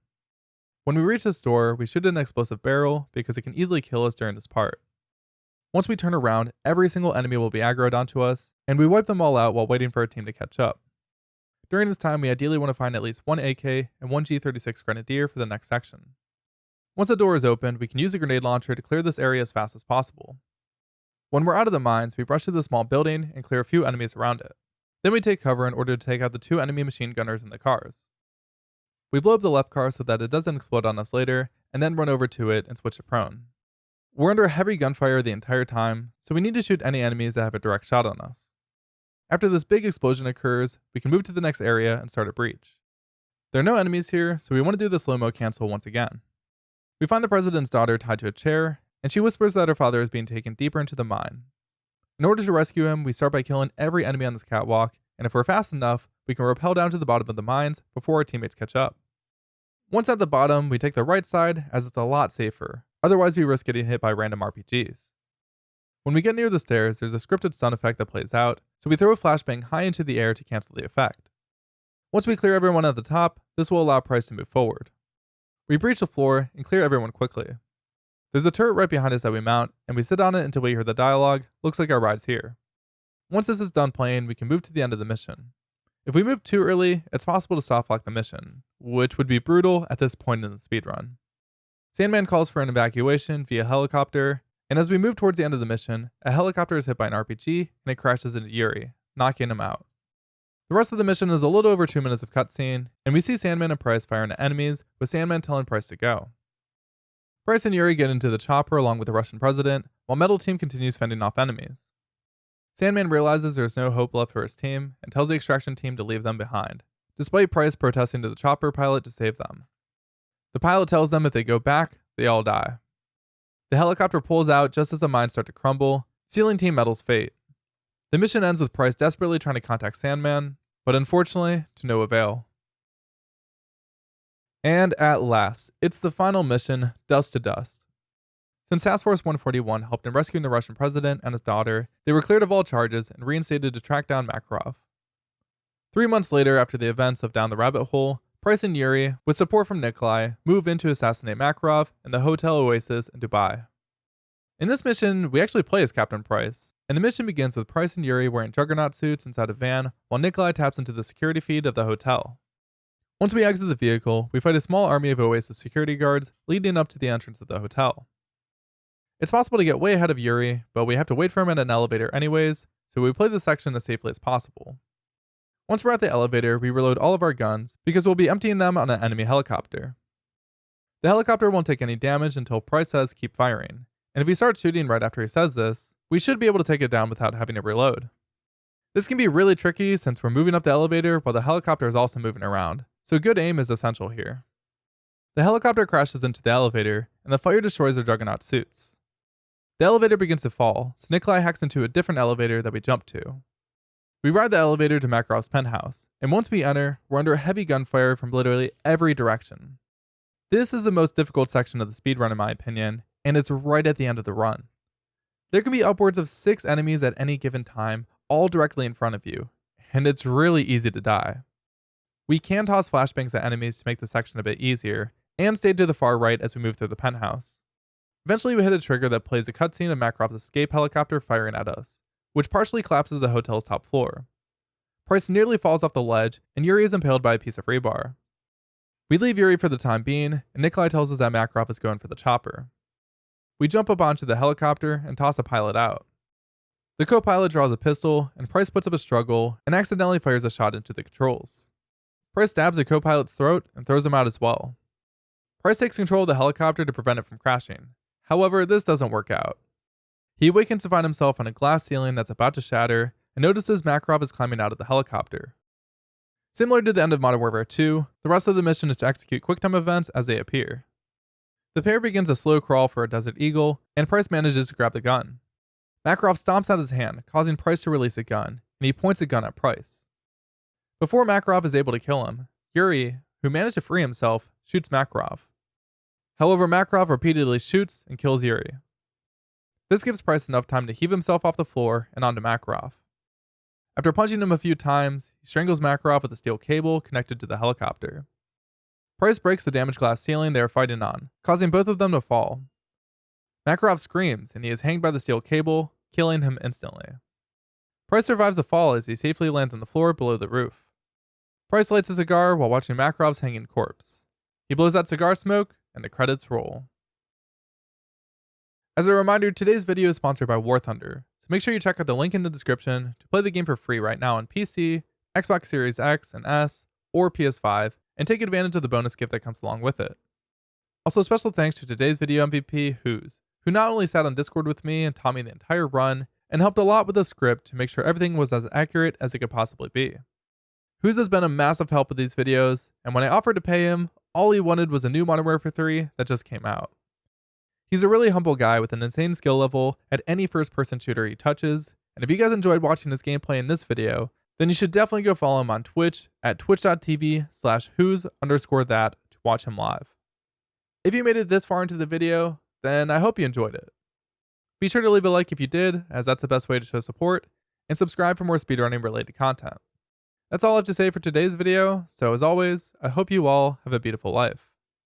When we reach this door, we shoot an explosive barrel because it can easily kill us during this part. Once we turn around, every single enemy will be aggroed onto us, and we wipe them all out while waiting for our team to catch up. During this time, we ideally want to find at least 1 AK and 1 G36 Grenadier for the next section. Once the door is opened, we can use a grenade launcher to clear this area as fast as possible. When we're out of the mines, we rush to the small building and clear a few enemies around it. Then we take cover in order to take out the 2 enemy machine gunners in the cars. We blow up the left car so that it doesn't explode on us later, and then run over to it and switch to prone. We're under heavy gunfire the entire time, so we need to shoot any enemies that have a direct shot on us. After this big explosion occurs, we can move to the next area and start a breach. There are no enemies here, so we want to do the slow-mo cancel once again. We find the president's daughter tied to a chair, and she whispers that her father is being taken deeper into the mine. In order to rescue him, we start by killing every enemy on this catwalk, and if we're fast enough, we can rappel down to the bottom of the mines before our teammates catch up. Once at the bottom, we take the right side as it's a lot safer, otherwise we risk getting hit by random RPGs. When we get near the stairs, there's a scripted stun effect that plays out, so we throw a flashbang high into the air to cancel the effect. Once we clear everyone at the top, this will allow Price to move forward. We breach the floor and clear everyone quickly. There's a turret right behind us that we mount, and we sit on it until we hear the dialogue, "Looks like our ride's here." Once this is done playing, we can move to the end of the mission. If we move too early, it's possible to softlock the mission, which would be brutal at this point in the speedrun. Sandman calls for an evacuation via helicopter, and as we move towards the end of the mission, a helicopter is hit by an RPG and it crashes into Yuri, knocking him out. The rest of the mission is a little over 2 minutes of cutscene, and we see Sandman and Price firing at enemies, with Sandman telling Price to go. Price and Yuri get into the chopper along with the Russian president, while Metal Team continues fending off enemies. Sandman realizes there's no hope left for his team and tells the extraction team to leave them behind, despite Price protesting to the chopper pilot to save them. The pilot tells them if they go back, they all die. The helicopter pulls out just as the mines start to crumble, sealing Team Metal's fate. The mission ends with Price desperately trying to contact Sandman, but unfortunately, to no avail. And at last, it's the final mission, Dust to Dust. Since Task Force 141 helped in rescuing the Russian president and his daughter, they were cleared of all charges and reinstated to track down Makarov. 3 months later, after the events of Down the Rabbit Hole, Price and Yuri, with support from Nikolai, move in to assassinate Makarov in the Hotel Oasis in Dubai. In this mission, we actually play as Captain Price, and the mission begins with Price and Yuri wearing Juggernaut suits inside a van while Nikolai taps into the security feed of the hotel. Once we exit the vehicle, we fight a small army of Oasis security guards leading up to the entrance of the hotel. It's possible to get way ahead of Yuri, but we have to wait for him at an elevator anyways, so we play this section as safely as possible. Once we're at the elevator, we reload all of our guns because we'll be emptying them on an enemy helicopter. The helicopter won't take any damage until Price says keep firing, and if we start shooting right after he says this, we should be able to take it down without having to reload. This can be really tricky since we're moving up the elevator while the helicopter is also moving around, so good aim is essential here. The helicopter crashes into the elevator, and the fire destroys their Juggernaut suits. The elevator begins to fall, so Nikolai hacks into a different elevator that we jump to. We ride the elevator to Makarov's penthouse, and once we enter, we're under heavy gunfire from literally every direction. This is the most difficult section of the speedrun in my opinion, and it's right at the end of the run. There can be upwards of 6 enemies at any given time, all directly in front of you, and it's really easy to die. We can toss flashbangs at enemies to make the section a bit easier, and stay to the far right as we move through the penthouse. Eventually we hit a trigger that plays a cutscene of Makarov's escape helicopter firing at us, which partially collapses the hotel's top floor. Price nearly falls off the ledge, and Yuri is impaled by a piece of rebar. We leave Yuri for the time being, and Nikolai tells us that Makarov is going for the chopper. We jump up onto the helicopter and toss a pilot out. The co-pilot draws a pistol, and Price puts up a struggle and accidentally fires a shot into the controls. Price stabs the co-pilot's throat and throws him out as well. Price takes control of the helicopter to prevent it from crashing. However, this doesn't work out. He awakens to find himself on a glass ceiling that's about to shatter and notices Makarov is climbing out of the helicopter. Similar to the end of Modern Warfare 2, the rest of the mission is to execute QuickTime events as they appear. The pair begins a slow crawl for a Desert Eagle, and Price manages to grab the gun. Makarov stomps out his hand, causing Price to release a gun, and he points a gun at Price. Before Makarov is able to kill him, Yuri, who managed to free himself, shoots Makarov. However, Makarov repeatedly shoots and kills Yuri. This gives Price enough time to heave himself off the floor and onto Makarov. After punching him a few times, he strangles Makarov with a steel cable connected to the helicopter. Price breaks the damaged glass ceiling they are fighting on, causing both of them to fall. Makarov screams and he is hanged by the steel cable, killing him instantly. Price survives the fall as he safely lands on the floor below the roof. Price lights a cigar while watching Makarov's hanging corpse. He blows out cigar smoke and the credits roll. As a reminder, today's video is sponsored by War Thunder, so make sure you check out the link in the description to play the game for free right now on PC, Xbox Series X and S, or PS5, and take advantage of the bonus gift that comes along with it. Also, special thanks to today's video MVP, Who's, who not only sat on Discord with me and taught me the entire run, and helped a lot with the script to make sure everything was as accurate as it could possibly be. Who's has been a massive help with these videos, and when I offered to pay him, all he wanted was a new Modern Warfare 3 that just came out. He's a really humble guy with an insane skill level at any first-person shooter he touches, and if you guys enjoyed watching his gameplay in this video, then you should definitely go follow him on Twitch at twitch.tv/whos_that to watch him live. If you made it this far into the video, then I hope you enjoyed it. Be sure to leave a like if you did, as that's the best way to show support, and subscribe for more speedrunning related content. That's all I have to say for today's video, so as always, I hope you all have a beautiful life.